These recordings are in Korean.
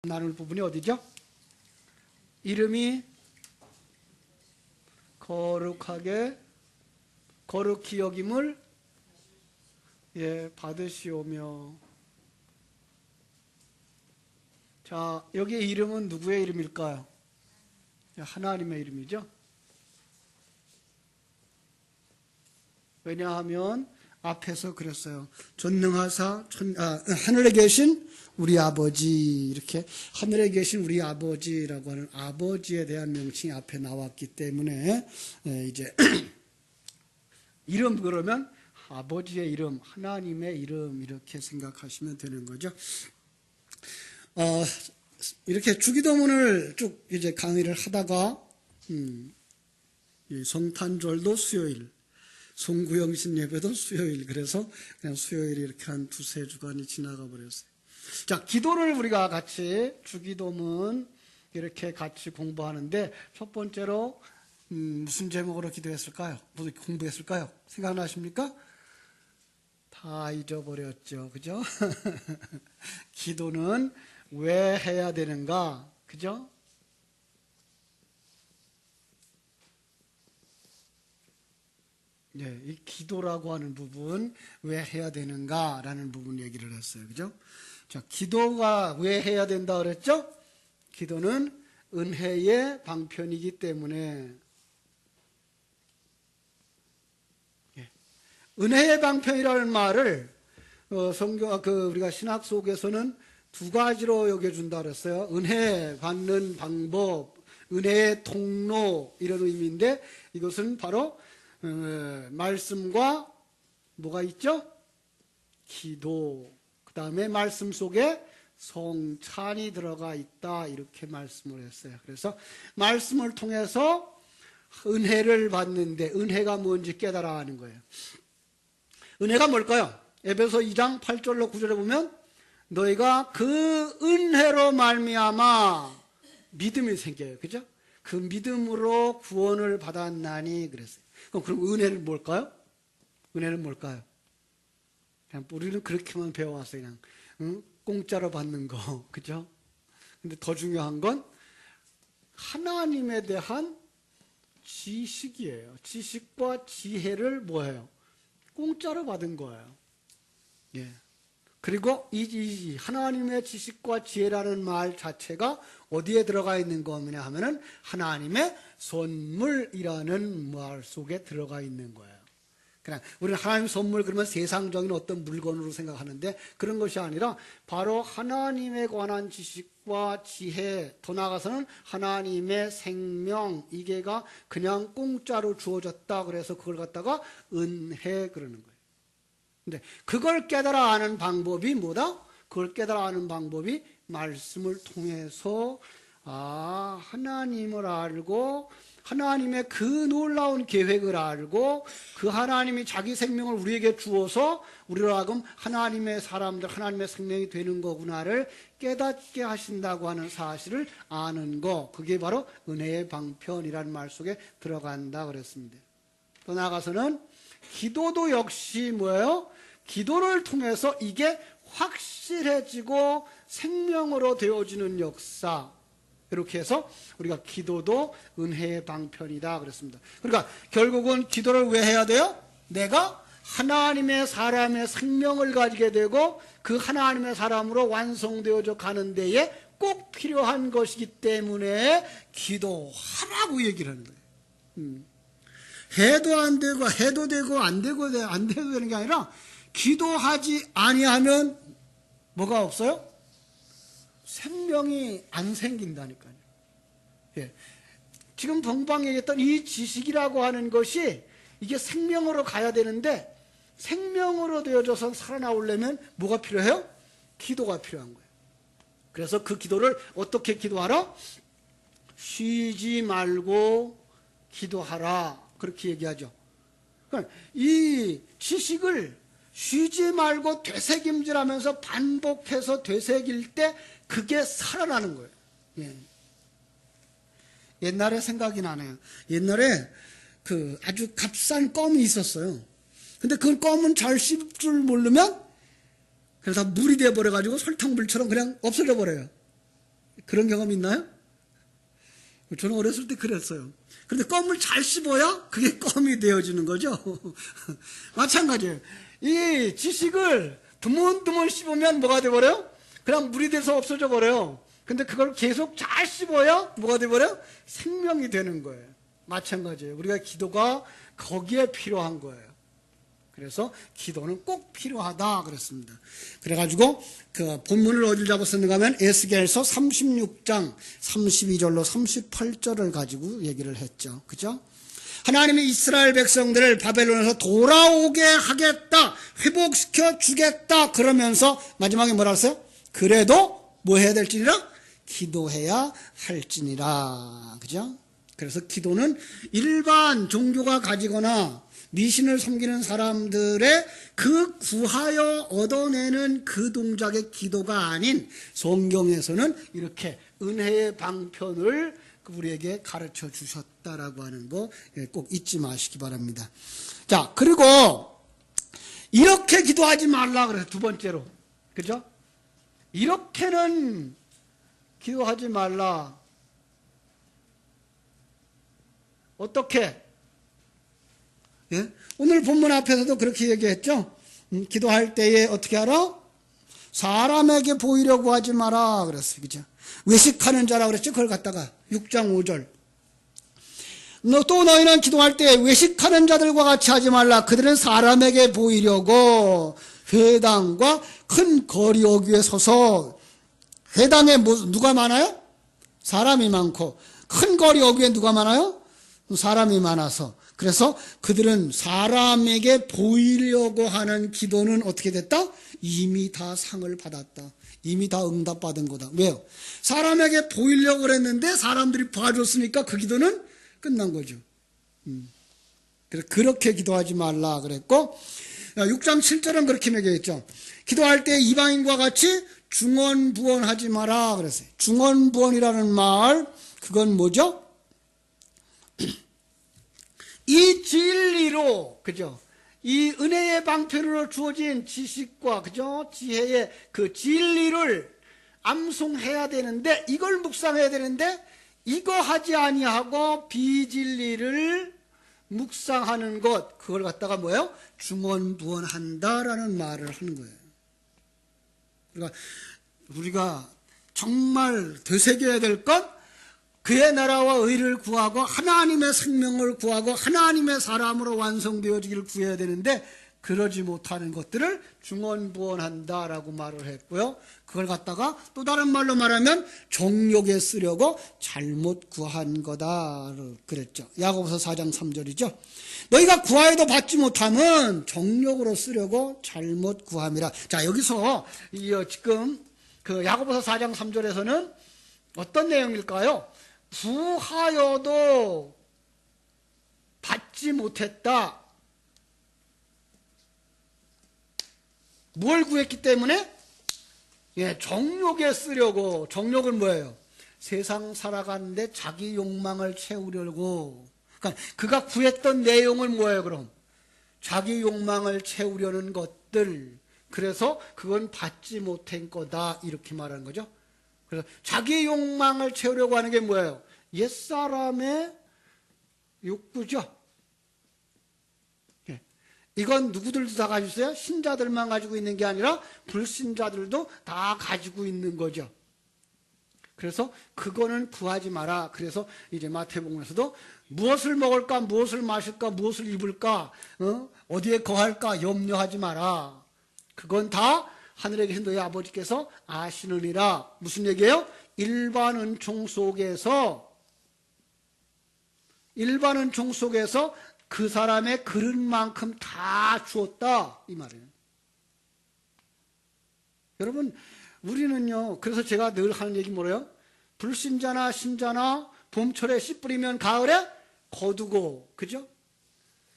나눌 부분이 어디죠? 이름이 거룩히 여김을 받으시오며. 자, 여기 이름은 누구의 이름일까요? 하나님의 이름이죠. 왜냐하면 앞에서 그랬어요. 전능하사 하늘에 계신 우리 아버지, 이렇게 하늘에 계신 우리 아버지라고 하는 아버지에 대한 명칭이 앞에 나왔기 때문에 이제 이름, 그러면 아버지의 이름, 하나님의 이름, 이렇게 생각하시면 되는 거죠. 이렇게 주기도문을 쭉 이제 강의를 하다가 성탄절도 수요일, 송구영신 예배도 수요일, 그래서 그냥 수요일이 이렇게 한 두세 주간이 지나가 버렸어요. 자, 기도를 우리가 같이 주기도문 이렇게 같이 공부하는데, 첫 번째로 무슨 제목으로 기도했을까요? 무슨 공부했을까요? 생각나십니까? 다 잊어버렸죠, 그죠? 기도는 왜 해야 되는가, 그죠? 이 기도라고 하는 부분, 왜 해야 되는가라는 부분 얘기를 했어요, 그죠? 자, 기도가 왜 해야 된다 그랬죠? 기도는 은혜의 방편이기 때문에. 은혜의 방편이라는 말을 성경 우리가 신학 속에서는 두 가지로 여겨준다 그랬어요. 은혜 받는 방법, 은혜의 통로, 이런 의미인데, 이것은 바로 말씀과 뭐가 있죠? 기도, 그 다음에 말씀 속에 성찬이 들어가 있다, 이렇게 말씀을 했어요. 그래서 말씀을 통해서 은혜를 받는데, 은혜가 뭔지 깨달아 하는 거예요. 은혜가 뭘까요? 에베소 2장 8절로 9절에 보면 너희가 그 은혜로 말미암아 믿음이 생겨요, 그죠? 그 믿음으로 구원을 받았나니 그랬어요. 그럼 은혜는 뭘까요? 은혜는 뭘까요? 그냥 우리는 그렇게만 배워왔어요. 그냥 공짜로 받는 거, 그죠? 근데 더 중요한 건 하나님에 대한 지식이에요. 지식과 지혜를 뭐예요? 공짜로 받은 거예요. 그리고 이 하나님의 지식과 지혜라는 말 자체가 어디에 들어가 있는 거냐 하면은 하나님의 선물이라는 말 속에 들어가 있는 거예요. 그냥 우리는 하나님 선물 그러면 세상적인 어떤 물건으로 생각하는데, 그런 것이 아니라 바로 하나님에 관한 지식과 지혜, 더 나아가서는 하나님의 생명, 이게가 그냥 공짜로 주어졌다 그래서 그걸 갖다가 은혜 그러는 거예요. 근데 그걸 깨달아 아는 방법이 뭐다? 그걸 깨달아 아는 방법이 말씀을 통해서 하나님을 알고 하나님의 그 놀라운 계획을 알고 그 하나님이 자기 생명을 우리에게 주어서 우리로 하여금 하나님의 사람들, 하나님의 생명이 되는 거구나를 깨닫게 하신다고 하는 사실을 아는 거, 그게 바로 은혜의 방편이라는 말 속에 들어간다 그랬습니다. 또 나아가서는 기도도 역시 뭐예요? 기도를 통해서 이게 확실해지고 생명으로 되어지는 역사, 이렇게 해서 우리가 기도도 은혜의 방편이다 그랬습니다. 그러니까 결국은 기도를 왜 해야 돼요? 내가 하나님의 사람의 생명을 가지게 되고 그 하나님의 사람으로 완성되어져 가는 데에 꼭 필요한 것이기 때문에 기도하라고 얘기를 하는 거예요. 해도 안 되고 해도 되고 안 돼도 되는 게 아니라 기도하지 아니하면 뭐가 없어요? 생명이 안 생긴다니까요. 지금 동방 얘기했던 이 지식이라고 하는 것이 이게 생명으로 가야 되는데, 생명으로 되어져서 살아나오려면 뭐가 필요해요? 기도가 필요한 거예요. 그래서 그 기도를 어떻게 기도하라? 쉬지 말고 기도하라, 그렇게 얘기하죠. 그러니까 이 지식을 쉬지 말고 되새김질하면서 반복해서 되새길 때 그게 살아나는 거예요. 옛날에 생각이 나네요. 옛날에 그 아주 값싼 껌이 있었어요. 근데 그 껌은 잘 씹을 줄 모르면 그래서 물이 돼버려가지고 설탕물처럼 그냥 없어져 버려요. 그런 경험 있나요? 저는 어렸을 때 그랬어요. 그런데 껌을 잘 씹어야 그게 껌이 되어지는 거죠. 마찬가지예요. 이 지식을 드문드문 씹으면 뭐가 돼버려요? 그냥 물이 돼서 없어져 버려요. 근데 그걸 계속 잘 씹어야 뭐가 돼버려요? 생명이 되는 거예요. 마찬가지예요. 우리가 기도가 거기에 필요한 거예요. 그래서 기도는 꼭 필요하다 그랬습니다. 그래가지고 그 본문을 어딜 잡았었는가 하면 에스겔서 36장 32절로 38절을 가지고 얘기를 했죠. 그죠? 하나님이 이스라엘 백성들을 바벨론에서 돌아오게 하겠다, 회복시켜 주겠다 그러면서 마지막에 뭐라 했어요? 그래도 뭐 해야 될지니라? 기도해야 할지니라. 그죠? 그래서 기도는 일반 종교가 가지거나 미신을 섬기는 사람들의 그 구하여 얻어내는 그 동작의 기도가 아닌 성경에서는 이렇게 은혜의 방편을 우리에게 가르쳐 주셨다라고 하는 거 꼭 잊지 마시기 바랍니다. 자, 그리고 이렇게 기도하지 말라 그래서 두 번째로. 그죠? 이렇게는 기도하지 말라. 어떻게? 예? 오늘 본문 앞에서도 그렇게 얘기했죠. 기도할 때에 어떻게 하라? 사람에게 보이려고 하지 마라 그랬어요. 그죠? 외식하는 자라 그랬죠. 그걸 갖다가 6장 5절. 또 너희는 기도할 때 외식하는 자들과 같이 하지 말라. 그들은 사람에게 보이려고 회당과 큰 거리 어귀에 서서, 회당에 누가 많아요? 사람이 많고, 큰 거리 어귀에 누가 많아요? 사람이 많아서. 그래서 그들은 사람에게 보이려고 하는 기도는 어떻게 됐다? 이미 다 상을 받았다. 이미 다 응답받은 거다. 왜요? 사람에게 보이려고 그랬는데 사람들이 봐줬으니까 그 기도는 끝난 거죠. 그래서 그렇게 기도하지 말라 그랬고, 6장 7절은 그렇게 매겨있죠. 기도할 때 이방인과 같이 중언부언하지 마라 그랬어요. 중언부언이라는 말, 그건 뭐죠? 이 진리로, 그죠? 이 은혜의 방편으로 주어진 지식과, 그죠? 지혜의 그 진리를 암송해야 되는데, 이걸 묵상해야 되는데, 이거 하지 아니하고 비진리를 묵상하는 것, 그걸 갖다가 뭐예요? 중언부언한다라는 말을 하는 거예요. 그러니까 우리가 정말 되새겨야 될 것, 그의 나라와 의를 구하고 하나님의 생명을 구하고 하나님의 사람으로 완성되어지기를 구해야 되는데, 그러지 못하는 것들을 중언부언한다라고 말을 했고요. 그걸 갖다가 또 다른 말로 말하면 정욕에 쓰려고 잘못 구한 거다 그랬죠. 야고보서 4장 3절이죠. 너희가 구하여도 받지 못하면 정욕으로 쓰려고 잘못 구함이라. 자, 여기서 지금 그 야고보서 4장 3절에서는 어떤 내용일까요? 구하여도 받지 못했다. 뭘 구했기 때문에? 예, 정욕에 쓰려고. 정욕은 뭐예요? 세상 살아가는데 자기 욕망을 채우려고. 그러니까 그가 구했던 내용은 뭐예요, 그럼? 자기 욕망을 채우려는 것들. 그래서 그건 받지 못한 거다. 이렇게 말하는 거죠. 그래서 자기 욕망을 채우려고 하는 게 뭐예요? 옛사람의 욕구죠. 이건 누구들도 다 가지고 있어요? 신자들만 가지고 있는 게 아니라 불신자들도 다 가지고 있는 거죠. 그래서 그거는 구하지 마라. 그래서 이제 마태복음에서도 무엇을 먹을까, 무엇을 마실까, 무엇을 입을까, 어디에 거할까 염려하지 마라. 그건 다 하늘에 계신 너희 아버지께서 아시느니라. 무슨 얘기예요? 일반 은총 속에서 그 사람의 그릇만큼 다 주었다 이 말이에요. 여러분, 우리는요, 그래서 제가 늘 하는 얘기 뭐래요? 불신자나 신자나 봄철에 씨 뿌리면 가을에 거두고, 그죠?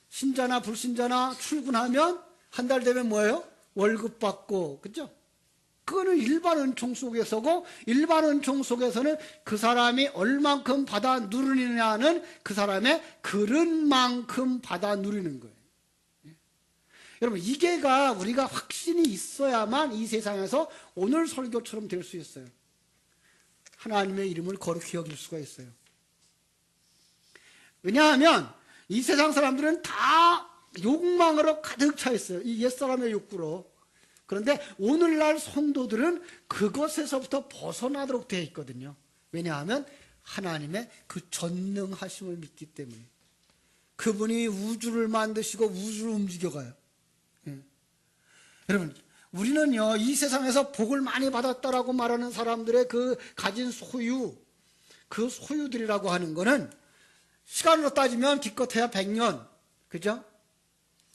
신자나 불신자나 출근하면 한 달 되면 뭐예요? 월급 받고, 그죠? 그거는 일반 은총 속에서고, 일반 은총 속에서는 그 사람이 얼만큼 받아 누리느냐는 그 사람의 그릇만큼 받아 누리는 거예요. 여러분, 이게가 우리가 확신이 있어야만 이 세상에서 오늘 설교처럼 될 수 있어요. 하나님의 이름을 거룩히 여길 수가 있어요. 왜냐하면 이 세상 사람들은 다 욕망으로 가득 차 있어요. 이 옛사람의 욕구로. 그런데 오늘날 성도들은 그것에서부터 벗어나도록 되어 있거든요. 왜냐하면 하나님의 그 전능하심을 믿기 때문에. 그분이 우주를 만드시고 우주를 움직여가요. 여러분, 우리는요, 이 세상에서 복을 많이 받았다라고 말하는 사람들의 그 가진 소유, 그 소유들이라고 하는 거는 시간으로 따지면 기껏해야 100년, 그죠?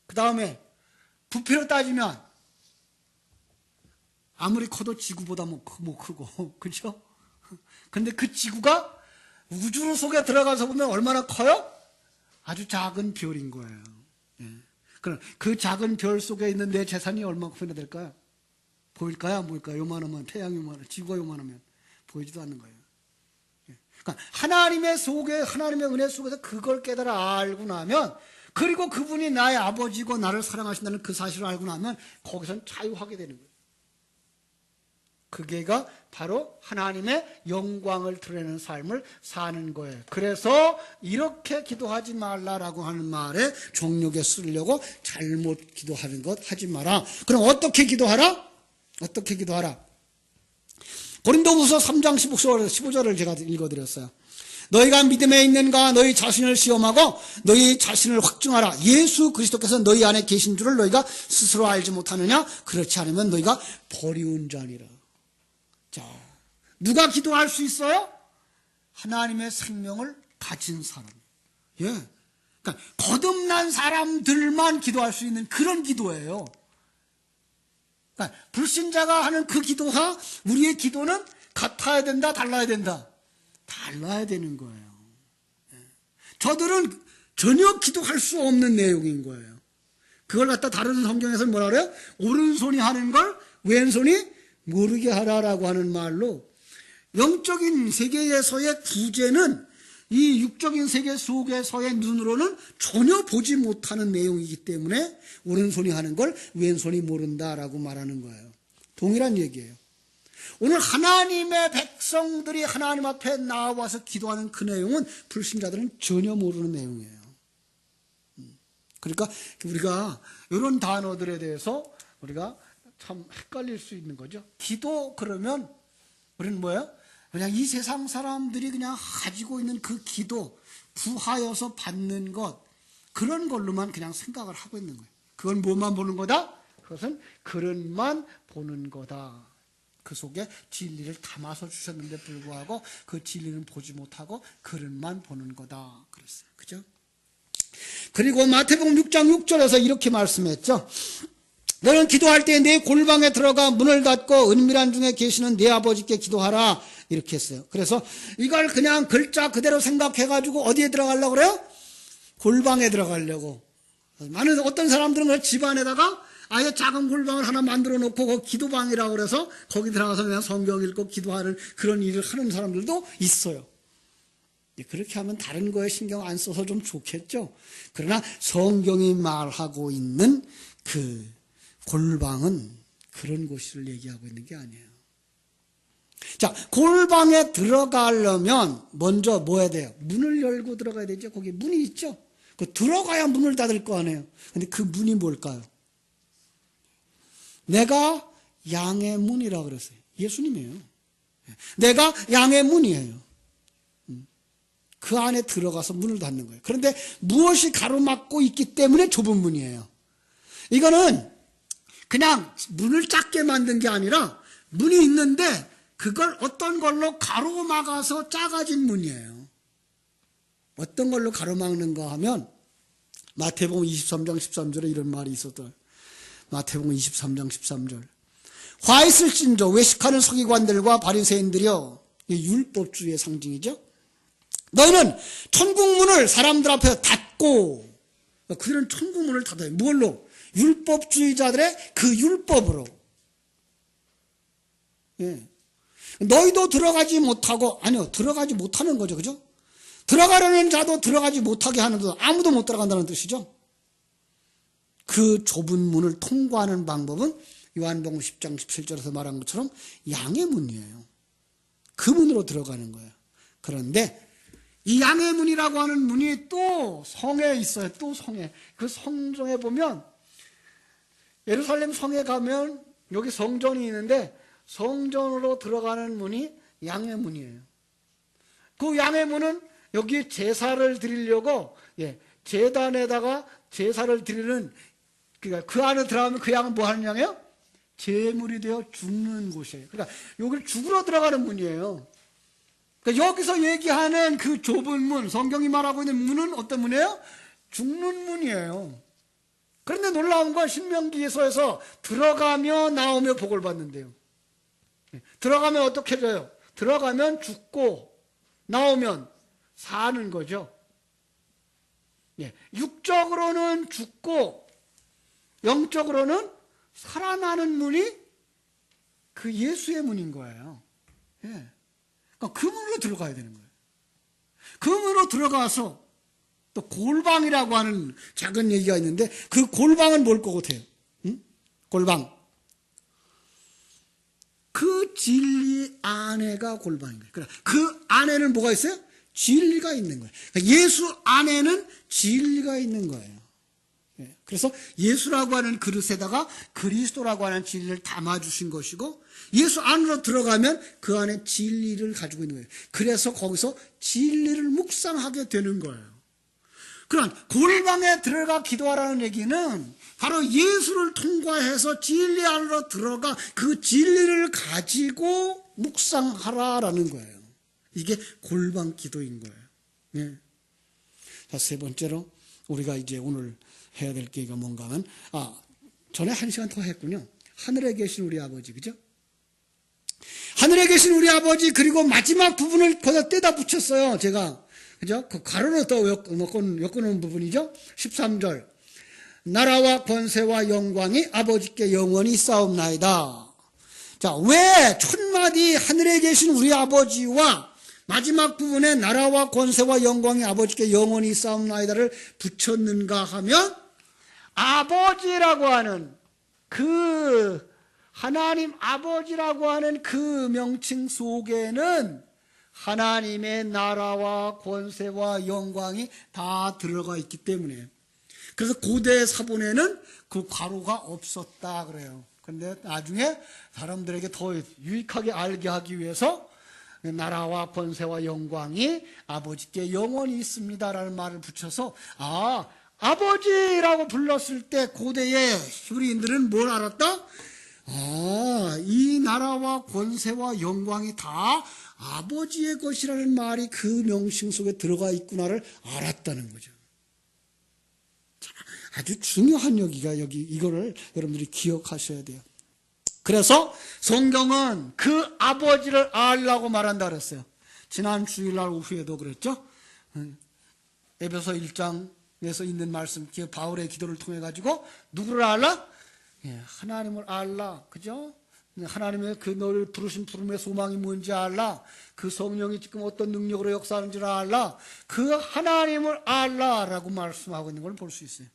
그 다음에 부피로 따지면 아무리 커도 지구보다 못 크고, 그죠? 근데 그 지구가 우주 속에 들어가서 보면 얼마나 커요? 아주 작은 별인 거예요. 그럼 그 작은 별 속에 있는 내 재산이 얼마큼이나 될까요? 보일까요? 안 보일까요? 요만하면, 태양이 요만하면, 지구가 요만하면 보이지도 않는 거예요. 그러니까 하나님의 속에, 하나님의 은혜 속에서 그걸 깨달아 알고 나면, 그리고 그분이 나의 아버지고 나를 사랑하신다는 그 사실을 알고 나면 거기선 자유하게 되는 거예요. 그게가 바로 하나님의 영광을 드러내는 삶을 사는 거예요. 그래서 이렇게 기도하지 말라라고 하는 말에 정욕에 쓰려고 잘못 기도하는 것 하지 마라. 그럼 어떻게 기도하라? 어떻게 기도하라? 고린도후서 3장 15절을 제가 읽어드렸어요. 너희가 믿음에 있는가 너희 자신을 시험하고 너희 자신을 확증하라. 예수 그리스도께서 너희 안에 계신 줄을 너희가 스스로 알지 못하느냐? 그렇지 않으면 너희가 버리운 자니라. 자, 누가 기도할 수 있어요? 하나님의 생명을 가진 사람. 예. 그러니까 거듭난 사람들만 기도할 수 있는 그런 기도예요. 그러니까 불신자가 하는 그 기도와 우리의 기도는 같아야 된다, 달라야 된다. 달라야 되는 거예요. 예. 저들은 전혀 기도할 수 없는 내용인 거예요. 그걸 갖다 다른 성경에서는 뭐라 그래요? 오른손이 하는 걸 왼손이 모르게 하라라고 하는 말로 영적인 세계에서의 구제는 이 육적인 세계 속에서의 눈으로는 전혀 보지 못하는 내용이기 때문에 오른손이 하는 걸 왼손이 모른다라고 말하는 거예요. 동일한 얘기예요. 오늘 하나님의 백성들이 하나님 앞에 나와서 기도하는 그 내용은 불신자들은 전혀 모르는 내용이에요. 그러니까 우리가 이런 단어들에 대해서 우리가 참 헷갈릴 수 있는 거죠. 기도 그러면 우리는 뭐예요? 그냥 이 세상 사람들이 그냥 가지고 있는 그 기도, 구하여서 받는 것, 그런 걸로만 그냥 생각을 하고 있는 거예요. 그건 뭐만 보는 거다? 그것은 그릇만 보는 거다. 그 속에 진리를 담아서 주셨는데 불구하고 그 진리는 보지 못하고 그릇만 보는 거다. 그랬어요. 그죠? 그리고 마태복음 6장 6절에서 이렇게 말씀했죠. 너는 기도할 때 내 골방에 들어가 문을 닫고 은밀한 중에 계시는 내 아버지께 기도하라. 이렇게 했어요. 그래서 이걸 그냥 글자 그대로 생각해가지고 어디에 들어가려고 그래요? 골방에 들어가려고. 많은 어떤 사람들은 그 집안에다가 아예 작은 골방을 하나 만들어 놓고 그 기도방이라고 그래서 거기 들어가서 그냥 성경 읽고 기도하는 그런 일을 하는 사람들도 있어요. 그렇게 하면 다른 거에 신경 안 써서 좀 좋겠죠. 그러나 성경이 말하고 있는 그 골방은 그런 곳을 얘기하고 있는 게 아니에요. 자, 골방에 들어가려면 먼저 뭐 해야 돼요? 문을 열고 들어가야 되죠. 거기 문이 있죠. 그 들어가야 문을 닫을 거 아니에요. 근데 그 문이 뭘까요? 내가 양의 문이라고 그랬어요. 예수님이에요. 내가 양의 문이에요. 그 안에 들어가서 문을 닫는 거예요. 그런데 무엇이 가로막고 있기 때문에 좁은 문이에요. 이거는 그냥 문을 작게 만든 게 아니라 문이 있는데 그걸 어떤 걸로 가로막아서 작아진 문이에요. 어떤 걸로 가로막는가 하면 마태복음 23장 13절에 이런 말이 있었더라고요. 마태복음 23장 13절. 화 있을진저 외식하는 서기관들과 바리새인들이여. 율법주의의 상징이죠. 너희는 천국문을 사람들 앞에 닫고, 그들은 천국문을 닫아요. 뭘로? 율법주의자들의 그 율법으로. 예. 너희도 들어가지 못하고, 아니요, 들어가지 못하는 거죠. 그죠? 들어가려는 자도 들어가지 못하게 하는 것, 아무도 못 들어간다는 뜻이죠. 그 좁은 문을 통과하는 방법은 요한복음 10장 17절에서 말한 것처럼 양의 문이에요. 그 문으로 들어가는 거예요. 그런데 이 양의 문이라고 하는 문이 또 성에 있어요. 또 성에. 그 성전에 보면 예루살렘 성에 가면 여기 성전이 있는데 성전으로 들어가는 문이 양의 문이에요. 그 양의 문은 여기 제사를 드리려고 제단에다가 제사를 드리는, 그러니까 그 안에 들어가면 그 양은 뭐 하는 양이에요? 제물이 되어 죽는 곳이에요. 그러니까 여기 죽으러 들어가는 문이에요. 그러니까 여기서 얘기하는 그 좁은 문, 성경이 말하고 있는 문은 어떤 문이에요? 죽는 문이에요. 그런데 놀라운 건 신명기에서 들어가며 나오며 복을 받는데요. 들어가면 어떻게 돼요? 들어가면 죽고 나오면 사는 거죠. 육적으로는 죽고 영적으로는 살아나는 문이 그 예수의 문인 거예요. 그러니까 그 문으로 들어가야 되는 거예요. 그 문으로 들어가서 또 골방이라고 하는 작은 얘기가 있는데 그 골방은 뭘 것 같아요? 골방. 그 진리 안에가 골방인 거예요. 그러니까 그 안에는 뭐가 있어요? 진리가 있는 거예요. 그러니까 예수 안에는 진리가 있는 거예요. 그래서 예수라고 하는 그릇에다가 그리스도라고 하는 진리를 담아주신 것이고 예수 안으로 들어가면 그 안에 진리를 가지고 있는 거예요. 그래서 거기서 진리를 묵상하게 되는 거예요. 그런 골방에 들어가 기도하라는 얘기는 바로 예수를 통과해서 진리 안으로 들어가 그 진리를 가지고 묵상하라라는 거예요. 이게 골방 기도인 거예요. 자, 세 번째로 우리가 이제 오늘 해야 될 게가 뭔가 하면, 전에 1시간 더 했군요. 하늘에 계신 우리 아버지, 그죠? 하늘에 계신 우리 아버지, 그리고 마지막 부분을 거기다 떼다 붙였어요, 제가. 그죠? 그 가로로 또 엮어놓은 부분이죠? 13절. 나라와 권세와 영광이 아버지께 영원히 있사옵나이다. 자, 왜 첫마디 하늘에 계신 우리 아버지와 마지막 부분에 나라와 권세와 영광이 아버지께 영원히 있사옵나이다를 붙였는가 하면 아버지라고 하는 그 하나님 아버지라고 하는 그 명칭 속에는 하나님의 나라와 권세와 영광이 다 들어가 있기 때문에 그래서 고대 사본에는 그 괄호가 없었다 그래요. 그런데 나중에 사람들에게 더 유익하게 알게 하기 위해서 나라와 권세와 영광이 아버지께 영원히 있습니다라는 말을 붙여서 아버지라고 불렀을 때 고대의 히브리인들은 뭘 알았다? 이 나라와 권세와 영광이 다 아버지의 것이라는 말이 그 명칭 속에 들어가 있구나를 알았다는 거죠. 아주 중요한 여기가 이거를 여러분들이 기억하셔야 돼요. 그래서 성경은 그 아버지를 알라고 말한다 그랬어요. 지난 주일날 오후에도 그랬죠. 에베소 1장에서 있는 말씀, 바울의 기도를 통해 가지고 누구를 알라? 하나님을 알라, 그죠? 하나님의 그 너를 부르신 부름의 소망이 뭔지 알라. 그 성령이 지금 어떤 능력으로 역사하는지를 알라. 그 하나님을 알라라고 말씀하고 있는 걸 볼 수 있어요.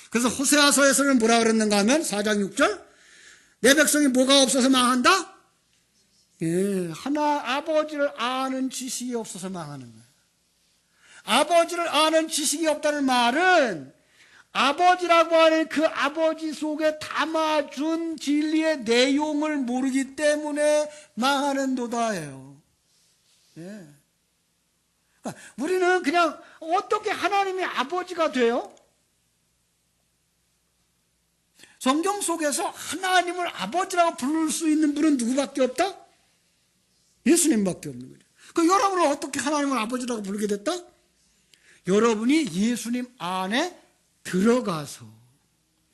그래서 호세아서에서는 뭐라 그랬는가 하면 4장 6절 내 백성이 뭐가 없어서 망한다? 아버지를 아는 지식이 없어서 망하는 거예요. 아버지를 아는 지식이 없다는 말은 아버지라고 하는 그 아버지 속에 담아준 진리의 내용을 모르기 때문에 망하는 도다예요. 그러니까 우리는 그냥 어떻게 하나님의 아버지가 돼요? 성경 속에서 하나님을 아버지라고 부를 수 있는 분은 누구밖에 없다? 예수님밖에 없는 거죠. 그럼 여러분은 어떻게 하나님을 아버지라고 부르게 됐다? 여러분이 예수님 안에 들어가서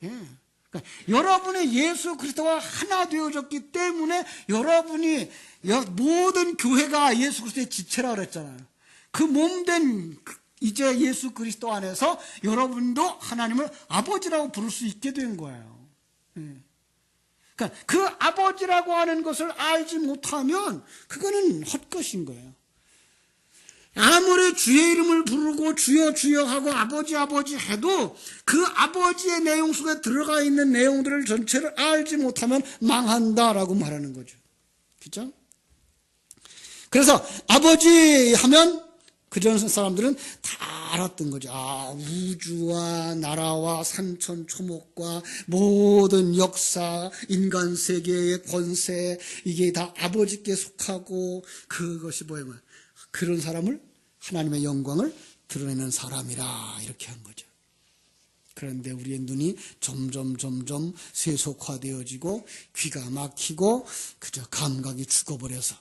그러니까 여러분의 예수 그리스도와 하나 되어졌기 때문에 여러분이 모든 교회가 예수 그리스도의 지체라고 그랬잖아요. 그 몸된 이제 예수 그리스도 안에서 여러분도 하나님을 아버지라고 부를 수 있게 된 거예요. 그러니까 그 아버지라고 하는 것을 알지 못하면 그거는 헛것인 거예요. 아무리 주의 이름을 부르고 주여 주여 하고 아버지 아버지 해도 그 아버지의 내용 속에 들어가 있는 내용들을 전체를 알지 못하면 망한다라고 말하는 거죠. 그렇죠? 그래서 아버지 하면 그전 사람들은 다 알았던 거죠. 아, 우주와 나라와 산천초목과 모든 역사, 인간 세계의 권세, 이게 다 아버지께 속하고, 그것이 뭐예요? 그런 사람을, 하나님의 영광을 드러내는 사람이라 이렇게 한 거죠. 그런데 우리의 눈이 점점 세속화되어지고 귀가 막히고 그저 감각이 죽어버려서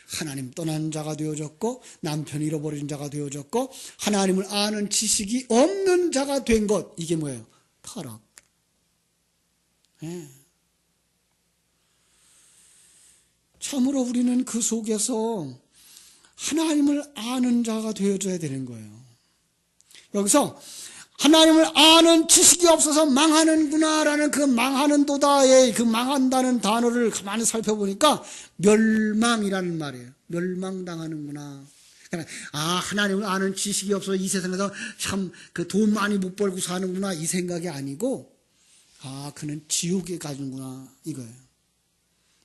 하나님 떠난 자가 되어졌고, 남편 잃어버린 자가 되어졌고, 하나님을 아는 지식이 없는 자가 된 것, 이게 뭐예요? 타락. 네. 참으로 우리는 그 속에서 하나님을 아는 자가 되어져야 되는 거예요. 여기서 하나님을 아는 지식이 없어서 망하는구나라는 그 망하는 도다의 그 망한다는 단어를 가만히 살펴보니까 멸망이라는 말이에요. 멸망당하는구나. 그러니까 하나님을 아는 지식이 없어서 이 세상에서 참 그 돈 많이 못 벌고 사는구나 이 생각이 아니고, 그는 지옥에 가는구나 이거예요.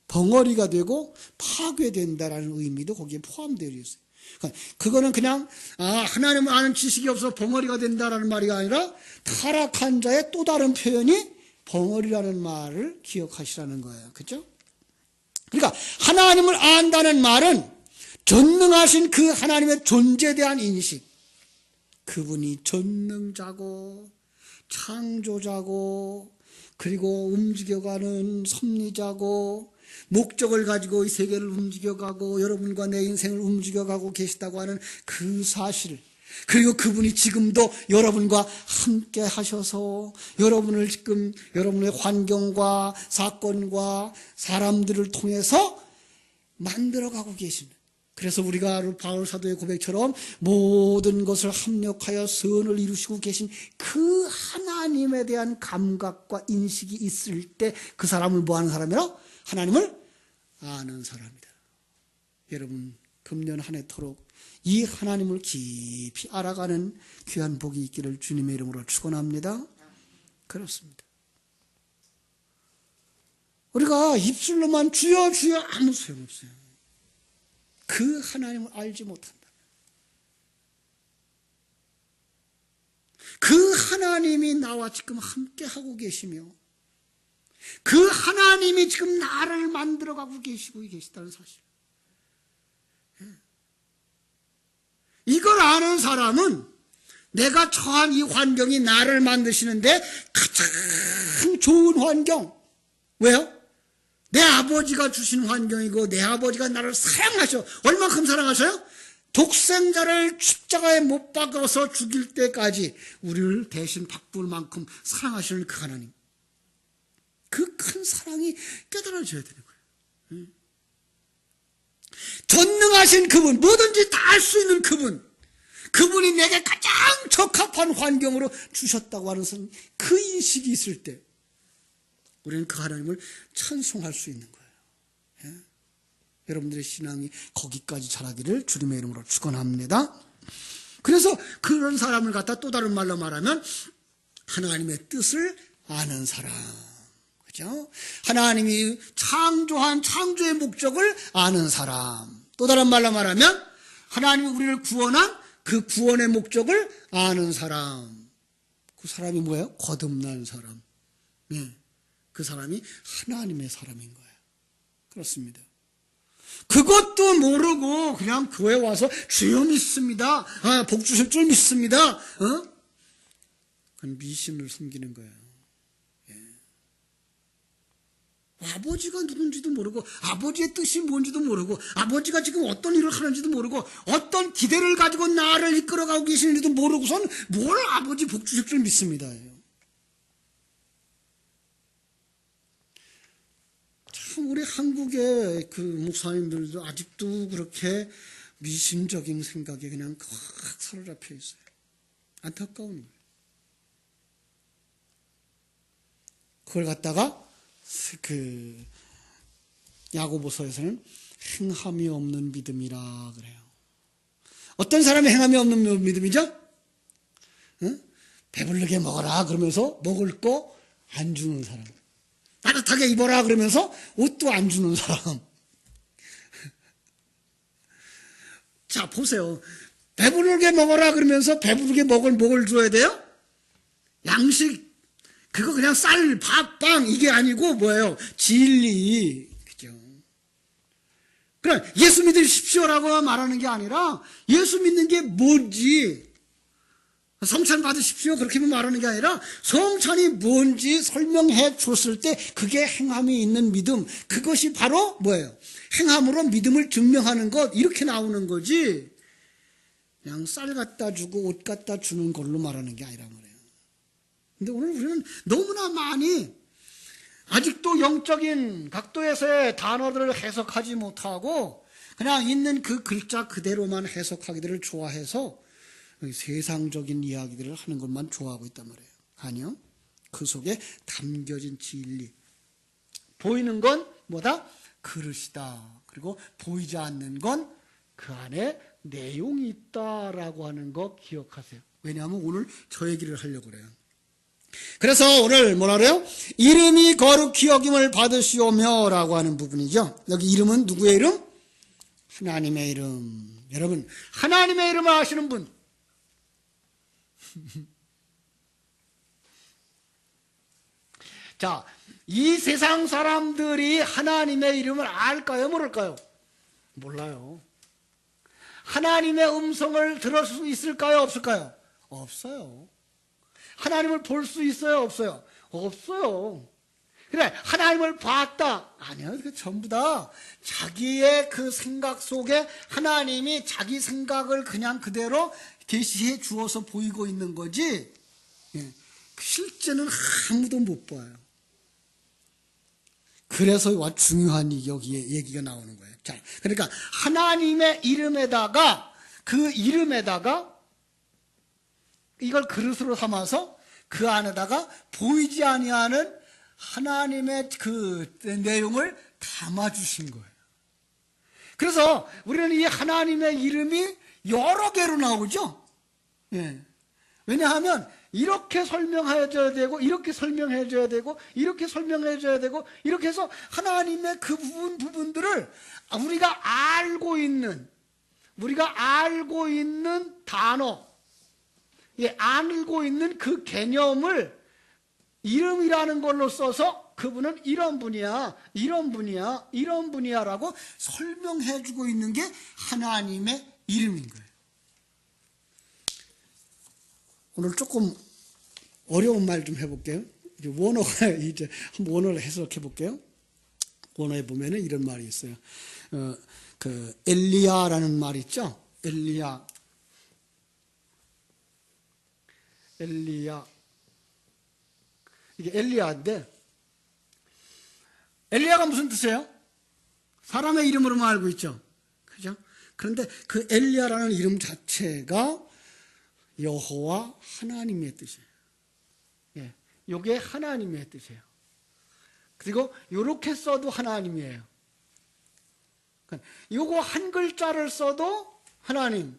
벙어리가 되고 파괴된다라는 의미도 거기에 포함되어 있어요. 그거는 그냥 하나님을 아는 지식이 없어서 벙어리가 된다라는 말이 아니라 타락한 자의 또 다른 표현이 벙어리라는 말을 기억하시라는 거예요. 그렇죠? 그러니까 하나님을 안다는 말은 전능하신 그 하나님의 존재에 대한 인식, 그분이 전능자고 창조자고 그리고 움직여가는 섭리자고 목적을 가지고 이 세계를 움직여가고 여러분과 내 인생을 움직여가고 계시다고 하는 그 사실, 그리고 그분이 지금도 여러분과 함께 하셔서 여러분을 지금 여러분의 환경과 사건과 사람들을 통해서 만들어가고 계시는, 그래서 우리가 바울 사도의 고백처럼 모든 것을 합력하여 선을 이루시고 계신 그 하나님에 대한 감각과 인식이 있을 때 그 사람을 뭐 하는 사람이라? 하나님을 아는 사람이다. 여러분, 금년 한 해토록 이 하나님을 깊이 알아가는 귀한 복이 있기를 주님의 이름으로 축원합니다. 그렇습니다. 우리가 입술로만 주여 주여 아무 소용없어요. 그 하나님을 알지 못한다. 그 하나님이 나와 지금 함께 하고 계시며 그 하나님이 지금 나를 만들어가고 계시다는 사실. 이걸 아는 사람은 내가 처한 이 환경이 나를 만드시는데 가장 좋은 환경. 왜요? 내 아버지가 주신 환경이고 내 아버지가 나를 사랑하셔. 얼마큼 사랑하셔요? 독생자를 십자가에 못 박아서 죽일 때까지 우리를 대신 바꿀 만큼 사랑하시는 그 하나님. 그 큰 사랑이 깨달아져야 되는 거예요. 전능하신 그분, 뭐든지 다 할 수 있는 그분, 그분이 내게 가장 적합한 환경으로 주셨다고 하는 그 인식이 있을 때 우리는 그 하나님을 찬송할 수 있는 거예요. 여러분들의 신앙이 거기까지 자라기를 주님의 이름으로 축원합니다. 그래서 그런 사람을 갖다 또 다른 말로 말하면 하나님의 뜻을 아는 사람. 그죠? 하나님이 창조한 창조의 목적을 아는 사람. 또 다른 말로 말하면 하나님이 우리를 구원한 그 구원의 목적을 아는 사람. 그 사람이 뭐예요? 거듭난 사람. 네. 그 사람이 하나님의 사람인 거예요. 그렇습니다. 그것도 모르고 그냥 교회 와서 주여 믿습니다. 복 주실 줄 믿습니다. 그건 미신을 섬기는 거예요. 아버지가 누군지도 모르고 아버지의 뜻이 뭔지도 모르고 아버지가 지금 어떤 일을 하는지도 모르고 어떤 기대를 가지고 나를 이끌어가고 계시는지도 모르고선 뭘 아버지 복 주실 줄 믿습니다. 참 우리 한국의 그 목사님들도 아직도 그렇게 미신적인 생각에 그냥 확 사로잡혀 있어요. 안타까운 거예요. 그걸 갖다가 그 야고보서에서는 행함이 없는 믿음이라 그래요. 어떤 사람이 행함이 없는 믿음이죠? 배부르게 먹어라 그러면서 먹을 거 안 주는 사람, 따뜻하게 입어라 그러면서 옷도 안 주는 사람, 자, 보세요. 배부르게 먹어라 그러면서 배부르게 먹을 뭐를 줘야 돼요? 양식. 그거 그냥 쌀, 밥, 빵 이게 아니고 뭐예요? 진리. 그죠? 그럼 예수 믿으십시오라고 말하는 게 아니라 예수 믿는 게 뭔지 성찬 받으십시오 그렇게 말하는 게 아니라 성찬이 뭔지 설명해 줬을 때 그게 행함이 있는 믿음, 그것이 바로 뭐예요? 행함으로 믿음을 증명하는 것, 이렇게 나오는 거지 그냥 쌀 갖다 주고 옷 갖다 주는 걸로 말하는 게 아니란 말이에요. 근데 오늘 우리는 너무나 많이 아직도 영적인 각도에서의 단어들을 해석하지 못하고 그냥 있는 그 글자 그대로만 해석하기들을 좋아해서 세상적인 이야기들을 하는 것만 좋아하고 있단 말이에요. 아니요. 그 속에 담겨진 진리. 보이는 건 뭐다? 그릇이다. 그리고 보이지 않는 건 그 안에 내용이 있다라고 하는 거 기억하세요. 왜냐하면 오늘 저 얘기를 하려고 그래요. 그래서 오늘 뭐라 그래요? 이름이 거룩히 여김을 받으시오며 라고 하는 부분이죠. 여기 이름은 누구의 이름? 하나님의 이름. 여러분, 하나님의 이름을 아시는 분, 자, 이 세상 사람들이 하나님의 이름을 알까요? 모를까요? 몰라요. 하나님의 음성을 들을 수 있을까요? 없을까요? 없어요. 하나님을 볼 수 있어요? 없어요? 없어요. 그래, 하나님을 봤다. 아니요. 그 전부 다 자기의 그 생각 속에 하나님이 자기 생각을 그냥 그대로 계시해 주어서 보이고 있는 거지, 실제는 아무도 못 봐요. 그래서 중요한 여기에 얘기가 나오는 거예요. 자, 그러니까 하나님의 이름에다가 그 이름에다가 이걸 그릇으로 삼아서 그 안에다가 보이지 아니하는 하나님의 그 내용을 담아주신 거예요. 그래서 우리는 이 하나님의 이름이 여러 개로 나오죠. 예. 왜냐하면 이렇게 설명해줘야 되고 이렇게 설명해줘야 되고 이렇게 설명해줘야 되고 이렇게 해서 하나님의 그 부분들을 우리가 알고 있는 단어, 알고 있는 그 개념을 이름이라는 걸로 써서 그분은 이런 분이야, 이런 분이야, 이런 분이야라고 설명해주고 있는 게 하나님의 이름인 거예요. 오늘 조금 어려운 말 좀 해볼게요. 원어가 이제 한번 원어를 해석해 볼게요. 원어에 보면은 이런 말이 있어요. 그 엘리야라는 말 있죠. 엘리야. 이게 엘리야인데, 엘리야가 무슨 뜻이에요? 사람의 이름으로만 알고 있죠. 그죠? 그런데 그 엘리야라는 이름 자체가 여호와 하나님의 뜻이에요. 예, 요게 하나님의 뜻이에요. 그리고 요렇게 써도 하나님이에요. 요거 한 글자를 써도 하나님,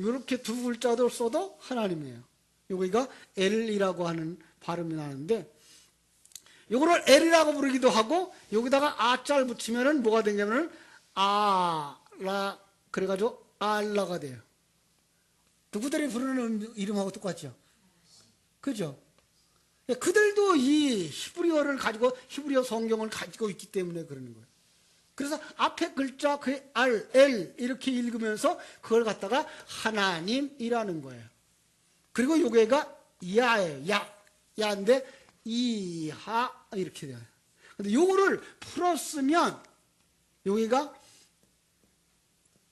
요렇게 두 글자도 써도 하나님이에요. 요거가 엘이라고 하는 발음이 나는데, 요거를 엘이라고 부르기도 하고 여기다가 아자를 붙이면은 뭐가 되냐면은 아라, 그래가지고 알라가 돼요. 누구들이 부르는 이름하고 똑같죠? 그죠? 그들도 이 히브리어를 가지고, 히브리어 성경을 가지고 있기 때문에 그러는 거예요. 그래서 앞에 글자 그 알, 엘 이렇게 읽으면서 그걸 갖다가 하나님이라는 거예요. 그리고 요게가 야예요. 야인데 이하 이렇게 돼요. 근데 요거를 풀었으면 여기가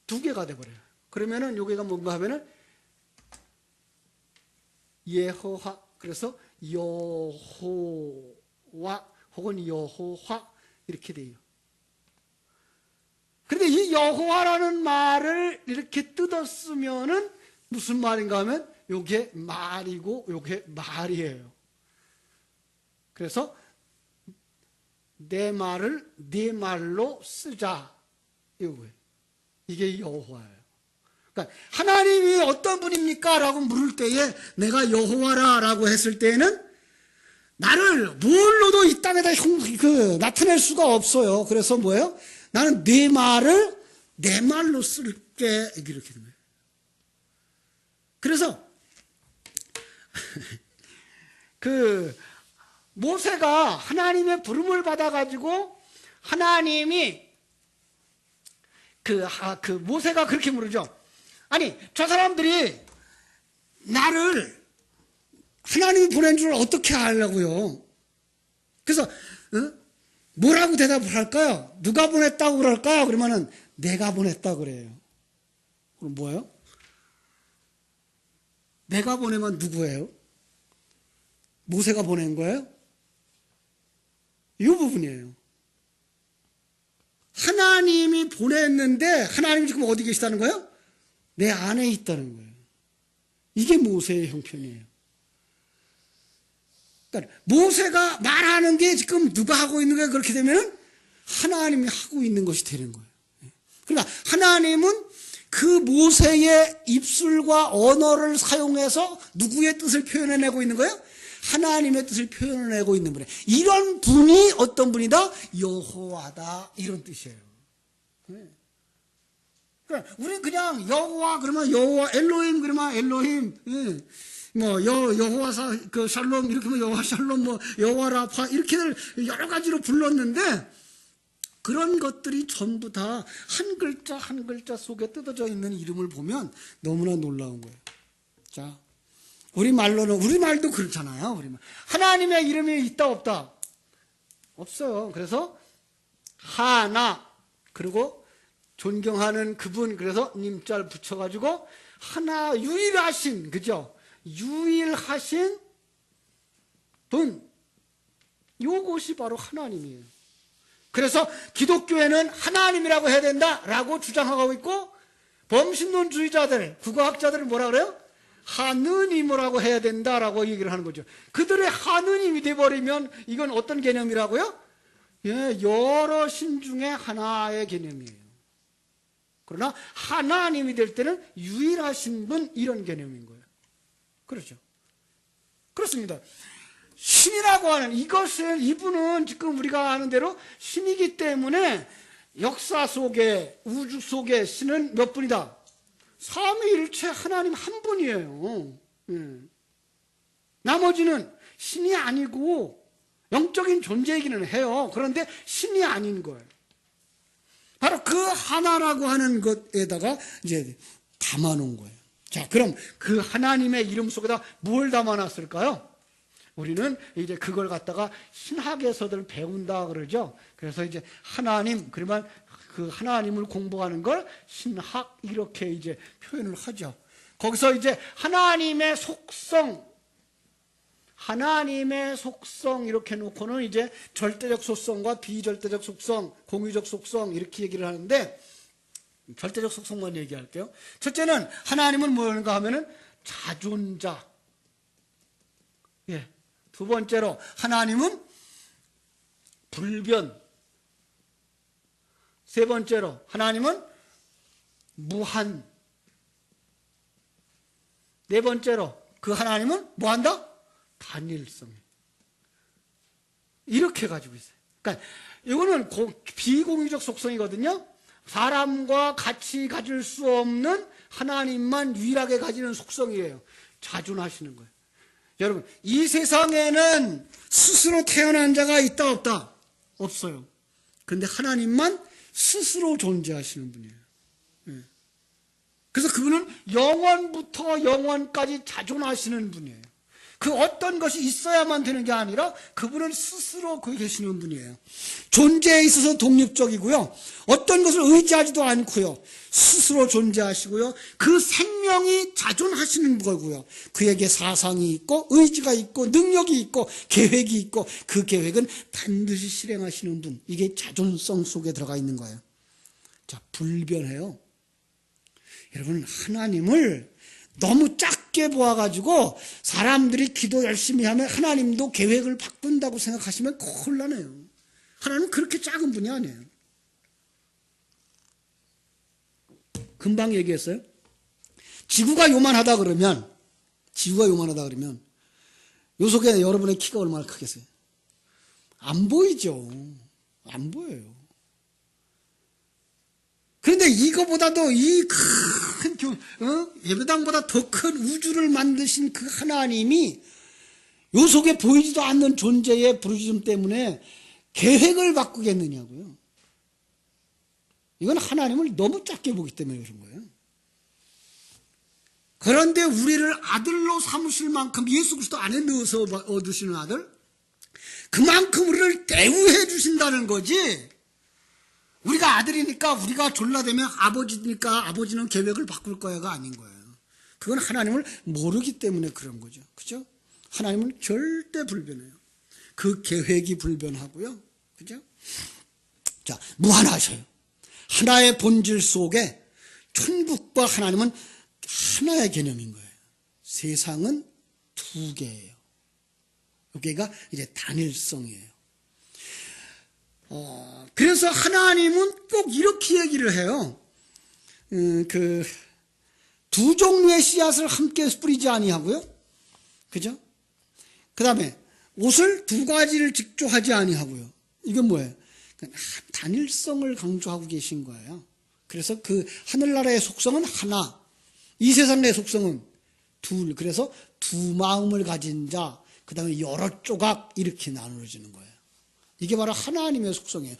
두 개가 돼버려요. 그러면은 여기가 뭔가 하면은 예호와, 그래서 여호와 혹은 여호화 이렇게 돼요. 그런데 이 여호와라는 말을 이렇게 뜯었으면은 무슨 말인가 하면 요게 말이고 요게 말이에요. 그래서 내 말을 네 말로 쓰자, 이거예요. 이게 여호와예요. 그러니까 하나님이 어떤 분입니까? 라고 물을 때에 내가 여호와라 라고 했을 때에는 나를 뭘로도 이 땅에다 나타낼 수가 없어요. 그래서 뭐예요? 나는 네 말을 내 말로 쓸 함께 이렇게 된 거예요. 그래서 그 모세가 하나님의 부름을 받아가지고 하나님이 모세가 그렇게 물으죠. 아니, 저 사람들이 나를 하나님이 보낸 줄 어떻게 알라고요? 그래서 뭐라고 대답을 할까요? 누가 보냈다고 그럴까요? 그러면은 내가 보냈다고 그래요. 그럼 뭐예요? 내가 보내면 누구예요? 모세가 보낸 거예요? 이 부분이에요. 하나님이 보냈는데 하나님이 지금 어디 계시다는 거예요? 내 안에 있다는 거예요. 이게 모세의 형편이에요. 그러니까 모세가 말하는 게 지금 누가 하고 있는 거예요? 그렇게 되면 하나님이 하고 있는 것이 되는 거예요. 그러니까 하나님은 그 모세의 입술과 언어를 사용해서 누구의 뜻을 표현해내고 있는 거예요? 하나님의 뜻을 표현해내고 있는 분이에요. 이런 분이 어떤 분이다? 여호와다, 이런 뜻이에요. 그러니까 우리 그냥 여호와 그러면 여호와, 엘로힘 그러면 엘로힘, 뭐 여호와 그 샬롬 이렇게 하면 여호와 샬롬, 뭐 여호와 라파 이렇게들 여러 가지로 불렀는데, 그런 것들이 전부 다 한 글자 한 글자 속에 뜯어져 있는 이름을 보면 너무나 놀라운 거예요. 자, 우리말도 그렇잖아요. 우리말. 하나님의 이름이 있다 없다? 없어요. 그래서 하나, 그리고 존경하는 그분, 그래서 님자를 붙여가지고 하나, 유일하신, 그죠? 유일하신 분, 요것이 바로 하나님이에요. 그래서 기독교에는 하나님이라고 해야 된다라고 주장하고 있고, 범신론주의자들, 국어학자들은 뭐라 그래요? 하느님이라고 해야 된다라고 얘기를 하는 거죠. 그들의 하느님이 돼버리면 이건 어떤 개념이라고요? 예, 여러 신 중에 하나의 개념이에요. 그러나 하나님이 될 때는 유일하신 분, 이런 개념인 거예요. 그렇죠? 그렇습니다. 신이라고 하는 이분은 지금 우리가 아는 대로 신이기 때문에 역사 속에, 우주 속에 신은 몇 분이다? 삼위일체 하나님 한 분이에요. 나머지는 신이 아니고 영적인 존재이기는 해요. 그런데 신이 아닌 거예요. 바로 그 하나라고 하는 것에다가 이제 담아놓은 거예요. 자, 그럼 그 하나님의 이름 속에다 뭘 담아놨을까요? 우리는 이제 그걸 갖다가 신학에서들 배운다 그러죠. 그래서 이제 하나님, 그러면 그 하나님을 공부하는 걸 신학, 이렇게 이제 표현을 하죠. 거기서 이제 하나님의 속성 이렇게 놓고는 이제 절대적 속성과 비절대적 속성, 공유적 속성 이렇게 얘기를 하는데, 절대적 속성만 얘기할게요. 첫째는 하나님은 뭔가 하면은 자존자. 예. 두 번째로 하나님은 불변. 세 번째로 하나님은 무한. 네 번째로 그 하나님은 뭐한다? 단일성. 이렇게 가지고 있어요. 그러니까 이거는 비공유적 속성이거든요. 사람과 같이 가질 수 없는 하나님만 유일하게 가지는 속성이에요. 자존하시는 거예요. 여러분, 이 세상에는 스스로 태어난 자가 있다 없다? 없어요. 그런데 하나님만 스스로 존재하시는 분이에요. 그래서 그분은 영원부터 영원까지 자존하시는 분이에요. 그 어떤 것이 있어야만 되는 게 아니라 그분은 스스로 거기 계시는 분이에요. 존재에 있어서 독립적이고요. 어떤 것을 의지하지도 않고요. 스스로 존재하시고요. 그 생명이 자존하시는 거고요. 그에게 사상이 있고 의지가 있고 능력이 있고 계획이 있고 그 계획은 반드시 실행하시는 분. 이게 자존성 속에 들어가 있는 거예요. 자, 불변해요. 여러분, 하나님을 너무 작게 보아가지고 사람들이 기도 열심히 하면 하나님도 계획을 바꾼다고 생각하시면 곤란해요. 하나님은 그렇게 작은 분이 아니에요. 금방 얘기했어요. 지구가 요만하다 그러면 요 속에 여러분의 키가 얼마나 크겠어요? 안 보이죠. 안 보여요. 그런데 이거보다도 이 큰 예배당보다 더 큰 우주를 만드신 그 하나님이 요 속에 보이지도 않는 존재의 부르짖음 때문에 계획을 바꾸겠느냐고요. 이건 하나님을 너무 작게 보기 때문에 그런 거예요. 그런데 우리를 아들로 삼으실 만큼 예수 그리스도 안에 넣어서 얻으시는 아들, 그만큼 우리를 대우해 주신다는 거지. 우리가 아들이니까 우리가 졸라대면 아버지니까 아버지는 계획을 바꿀 거야가 아닌 거예요. 그건 하나님을 모르기 때문에 그런 거죠. 그죠? 하나님은 절대 불변해요. 그 계획이 불변하고요. 그죠? 자, 무한하셔요. 하나의 본질 속에 천국과 하나님은 하나의 개념인 거예요. 세상은 두 개예요. 여기가 이제 단일성이에요. 그래서 하나님은 꼭 이렇게 얘기를 해요. 그 두 종류의 씨앗을 함께 뿌리지 아니하고요. 그죠? 그 다음에 옷을 두 가지를 직조하지 아니하고요. 이건 뭐예요? 단일성을 강조하고 계신 거예요. 그래서 그 하늘나라의 속성은 하나, 이 세상의 속성은 둘. 그래서 두 마음을 가진 자, 그 다음에 여러 조각 이렇게 나누어지는 거예요. 이게 바로 하나님의 속성이에요.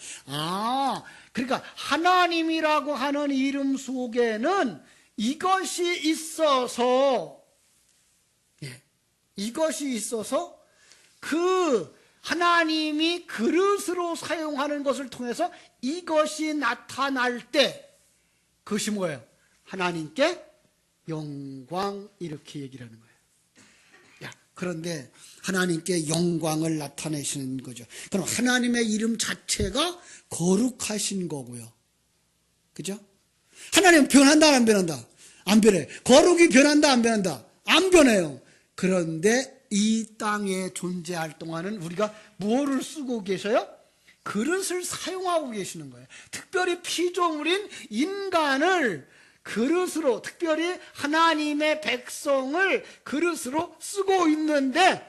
그러니까 하나님이라고 하는 이름 속에는 이것이 있어서, 이것이 있어서 그 하나님이 그릇으로 사용하는 것을 통해서 이것이 나타날 때 그것이 뭐예요? 하나님께 영광, 이렇게 얘기를 하는 거예요. 그런데 하나님께 영광을 나타내시는 거죠. 그럼 하나님의 이름 자체가 거룩하신 거고요. 그죠? 하나님은 변한다, 안 변한다? 안 변해. 거룩이 변한다, 안 변한다? 안 변해요. 그런데 이 땅에 존재할 동안은 우리가 뭐를 쓰고 계셔요? 그릇을 사용하고 계시는 거예요. 특별히 피조물인 인간을 그릇으로, 특별히 하나님의 백성을 그릇으로 쓰고 있는데,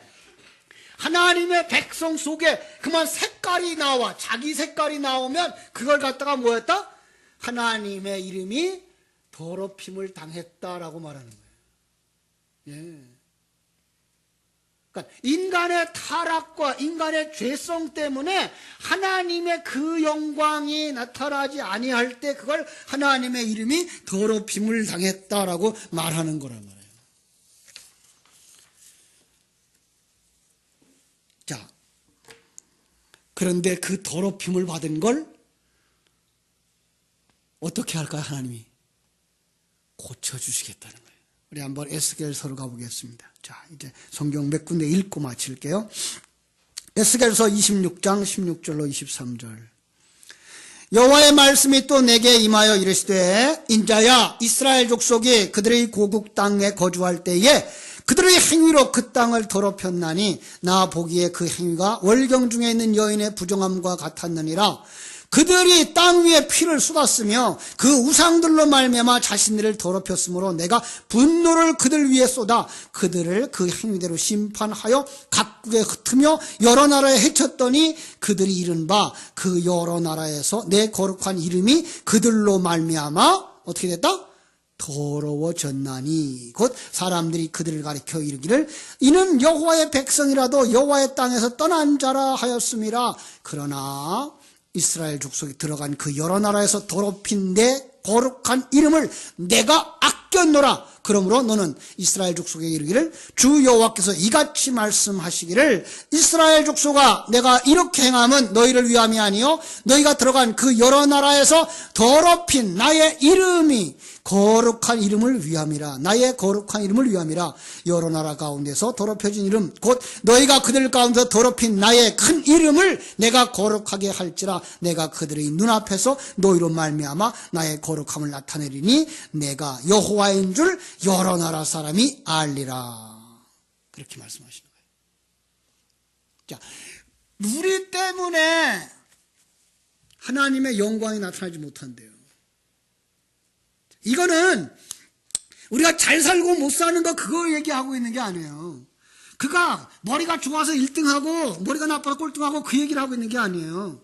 하나님의 백성 속에 그만 색깔이 나와, 자기 색깔이 나오면 그걸 갖다가 뭐였다? 하나님의 이름이 더럽힘을 당했다라고 말하는 거예요. 그러니까 인간의 타락과 인간의 죄성 때문에 하나님의 그 영광이 나타나지 아니할 때 그걸 하나님의 이름이 더럽힘을 당했다라고 말하는 거란 말이에요. 자, 그런데 그 더럽힘을 받은 걸 어떻게 할까요? 하나님이 고쳐주시겠다는 거예요. 우리 한번 에스겔서로 가보겠습니다. 자, 이제 성경 몇 군데 읽고 마칠게요. 에스겔서 26장 16절로 23절. 여호와의 말씀이 또 내게 임하여 이르시되, 인자야, 이스라엘 족속이 그들의 고국 땅에 거주할 때에 그들의 행위로 그 땅을 더럽혔나니 나 보기에 그 행위가 월경 중에 있는 여인의 부정함과 같았느니라. 그들이 땅 위에 피를 쏟았으며 그 우상들로 말미암아 자신들을 더럽혔으므로 내가 분노를 그들 위에 쏟아 그들을 그 행위대로 심판하여 각국에 흩으며 여러 나라에 헤쳤더니 그들이 이른 바 그 여러 나라에서 내 거룩한 이름이 그들로 말미암아 어떻게 됐다? 더러워졌나니 곧 사람들이 그들을 가리켜 이르기를 이는 여호와의 백성이라도 여호와의 땅에서 떠난 자라 하였음이라. 그러나 이스라엘 족속이 들어간 그 여러 나라에서 더럽힌 내 거룩한 이름을 내가 아꼈노라. 그러므로 너는 이스라엘 족속에 이르기를 주 여호와께서 이같이 말씀하시기를 이스라엘 족속아, 내가 이렇게 행함은 너희를 위함이 아니요 너희가 들어간 그 여러 나라에서 더럽힌 나의 이름이 거룩한 이름을 위함이라. 나의 거룩한 이름을 위함이라. 여러 나라 가운데서 더럽혀진 이름 곧 너희가 그들 가운데서 더럽힌 나의 큰 이름을 내가 거룩하게 할지라. 내가 그들의 눈앞에서 너희로 말미암아 나의 거룩함을 나타내리니 내가 여호와인 줄 여러 나라 사람이 알리라. 그렇게 말씀하시는 거예요. 자, 우리 때문에 하나님의 영광이 나타나지 못한대요. 이거는 우리가 잘 살고 못 사는 거 그거 얘기하고 있는 게 아니에요. 그가 머리가 좋아서 1등하고 머리가 나빠서 꼴등하고 그 얘기를 하고 있는 게 아니에요.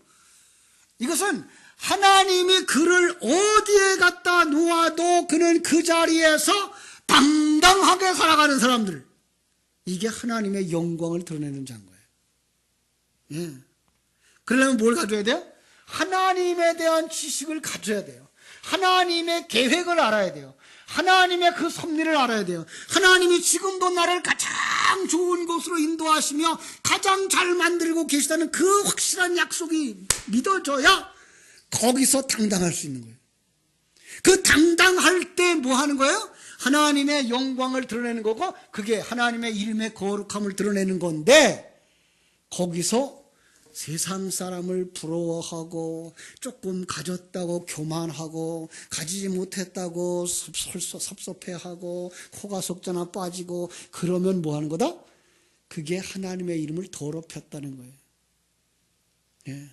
이것은 하나님이 그를 어디에 갖다 놓아도 그는 그 자리에서 당당하게 살아가는 사람들, 이게 하나님의 영광을 드러내는 자인 거예요. 예. 그러려면 뭘 가져야 돼요? 하나님에 대한 지식을 가져야 돼요. 하나님의 계획을 알아야 돼요. 하나님의 그 섭리를 알아야 돼요. 하나님이 지금도 나를 가장 좋은 곳으로 인도하시며 가장 잘 만들고 계시다는 그 확실한 약속이 믿어져야 거기서 당당할 수 있는 거예요. 그 당당할 때 뭐 하는 거예요? 하나님의 영광을 드러내는 거고, 그게 하나님의 이름의 거룩함을 드러내는 건데, 거기서 세상 사람을 부러워하고 조금 가졌다고 교만하고 가지지 못했다고 섭섭해하고 코가 속잖아 빠지고 그러면 뭐 하는 거다? 그게 하나님의 이름을 더럽혔다는 거예요. 예.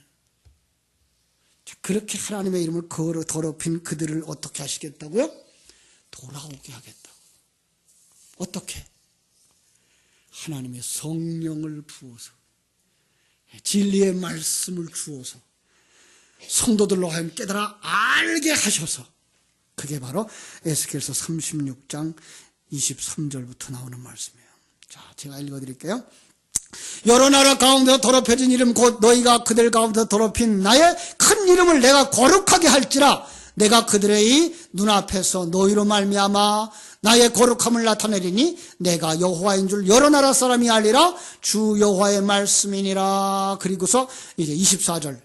그렇게 하나님의 이름을 더럽힌 그들을 어떻게 하시겠다고요? 돌아오게 하겠다고. 어떻게? 하나님의 성령을 부어서, 진리의 말씀을 주어서 성도들로 하여금 깨달아 알게 하셔서, 그게 바로 에스겔서 36장 23절부터 나오는 말씀이에요. 자, 제가 읽어드릴게요. 여러 나라 가운데서 더럽혀진 이름 곧 너희가 그들 가운데서 더럽힌 나의 큰 이름을 내가 거룩하게 할지라. 내가 그들의 눈앞에서 너희로 말미암아 나의 거룩함을 나타내리니 내가 여호와인 줄 여러 나라 사람이 알리라. 주 여호와의 말씀이니라. 그리고서 이제 24절.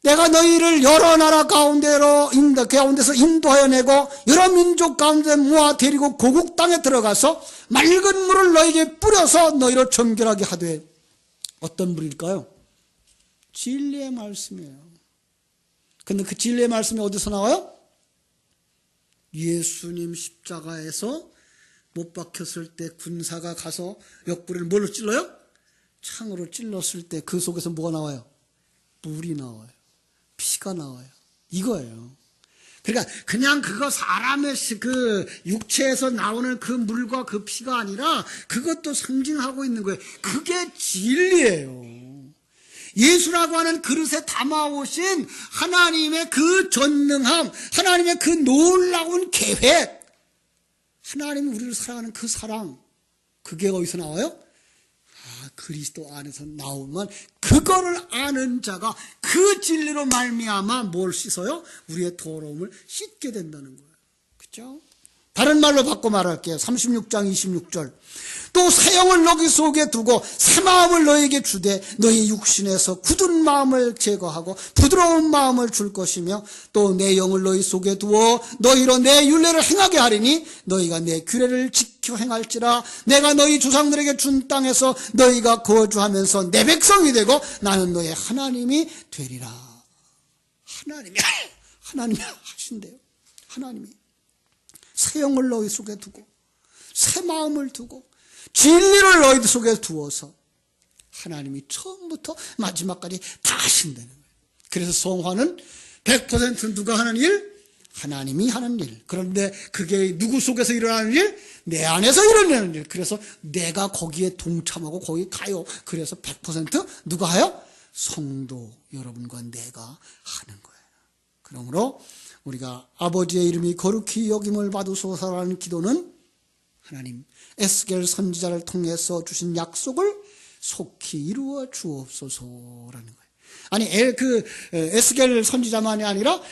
내가 너희를 여러 나라 가운데서 인도하여 내고 여러 민족 가운데 모아 데리고 고국 땅에 들어가서 맑은 물을 너희에게 뿌려서 너희를 정결하게 하되. 어떤 물일까요? 진리의 말씀이에요. 근데 그 진리의 말씀이 어디서 나와요? 예수님 십자가에서 못 박혔을 때 군사가 가서 옆구리를 뭘로 찔러요? 창으로 찔렀을 때 그 속에서 뭐가 나와요? 물이 나와요. 피가 나와요. 이거예요. 그러니까 그냥 그거 사람의 그 육체에서 나오는 그 물과 그 피가 아니라 그것도 상징하고 있는 거예요. 그게 진리예요. 예수라고 하는 그릇에 담아오신 하나님의 그 전능함, 하나님의 그 놀라운 계획, 하나님이 우리를 사랑하는 그 사랑, 그게 어디서 나와요? 그리스도 안에서 나오면 그거를 아는 자가 그 진리로 말미암아 뭘 씻어요? 우리의 더러움을 씻게 된다는 거예요. 그렇죠? 다른 말로 바꿔 말할게요. 36장 26절. 또 새 영을 너희 속에 두고 새 마음을 너희에게 주되 너희 육신에서 굳은 마음을 제거하고 부드러운 마음을 줄 것이며 또 내 영을 너희 속에 두어 너희로 내 율례를 행하게 하리니 너희가 내 규례를 지켜 행할지라. 내가 너희 조상들에게 준 땅에서 너희가 거주하면서 내 백성이 되고 나는 너의 하나님이 되리라. 하나님이 하신대요. 하나님이 새 영을 너희 속에 두고 새 마음을 두고 진리를 너희 속에 두어서 하나님이 처음부터 마지막까지 다 하신다는 거예요. 그래서 성화는 100% 누가 하는 일? 하나님이 하는 일. 그런데 그게 누구 속에서 일어나는 일? 내 안에서 일어나는 일. 그래서 내가 거기에 동참하고 거기 가요. 그래서 100% 누가 해요? 성도 여러분과 내가 하는 거예요. 그러므로 우리가 아버지의 이름이 거룩히 여김을 받으소서라는 기도는 하나님 에스겔 선지자를 통해서 주신 약속을 속히 이루어 주옵소서라는 거예요. 아니 에스겔 선지자만이 아니라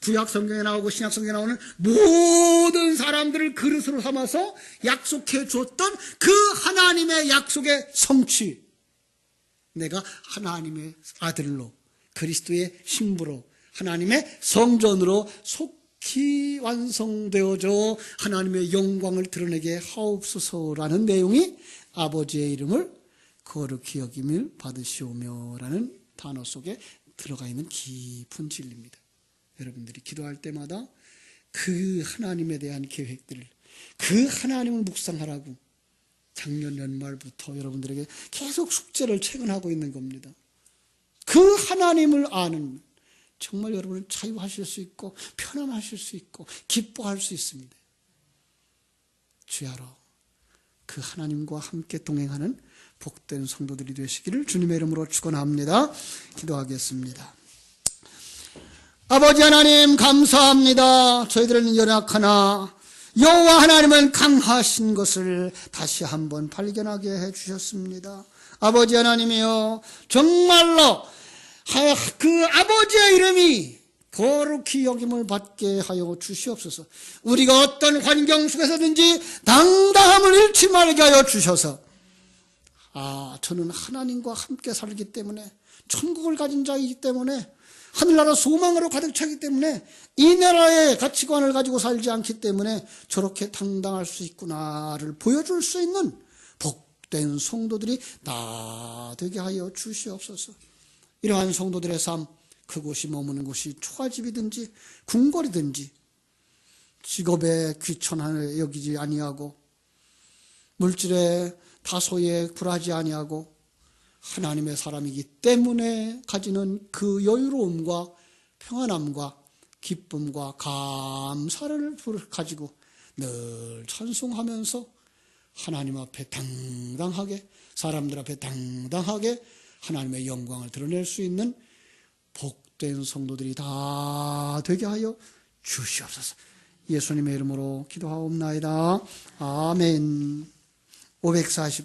구약 성경에 나오고 신약 성경에 나오는 모든 사람들을 그릇으로 삼아서 약속해 줬던 그 하나님의 약속의 성취, 내가 하나님의 아들로 그리스도의 신부로 하나님의 성전으로 속히 완성되어져 하나님의 영광을 드러내게 하옵소서라는 내용이 아버지의 이름을 거룩히 여김을 받으시오며 라는 단어 속에 들어가 있는 깊은 진리입니다. 여러분들이 기도할 때마다 그 하나님에 대한 계획들을, 그 하나님을 묵상하라고 작년 연말부터 여러분들에게 계속 숙제를 체근하고 있는 겁니다. 그 하나님을 아는, 정말 여러분은 자유하실 수 있고 편안하실 수 있고 기뻐할 수 있습니다. 주야로 그 하나님과 함께 동행하는 복된 성도들이 되시기를 주님의 이름으로 축원합니다. 기도하겠습니다. 아버지 하나님 감사합니다. 저희들은 연약하나 여호와 하나님은 강하신 것을 다시 한번 발견하게 해주셨습니다. 아버지 하나님이여, 정말로 그 아버지의 이름이 거룩히 여김을 받게 하여 주시옵소서. 우리가 어떤 환경 속에서든지 당당함을 잃지 말게 하여 주셔서, 저는 하나님과 함께 살기 때문에, 천국을 가진 자이기 때문에, 하늘나라 소망으로 가득 차기 때문에, 이 나라의 가치관을 가지고 살지 않기 때문에 저렇게 당당할 수 있구나를 보여줄 수 있는 복된 성도들이 다 되게 하여 주시옵소서. 이러한 성도들의 삶, 그곳이 머무는 곳이 초가집이든지 궁궐이든지 직업에 귀천하여 여기지 아니하고 물질에 다소에 굴하지 아니하고 하나님의 사람이기 때문에 가지는 그 여유로움과 평안함과 기쁨과 감사를 가지고 늘 찬송하면서 하나님 앞에 당당하게, 사람들 앞에 당당하게 하나님의 영광을 드러낼 수 있는 복된 성도들이 다 되게 하여 주시옵소서. 예수님의 이름으로 기도하옵나이다. 아멘. 540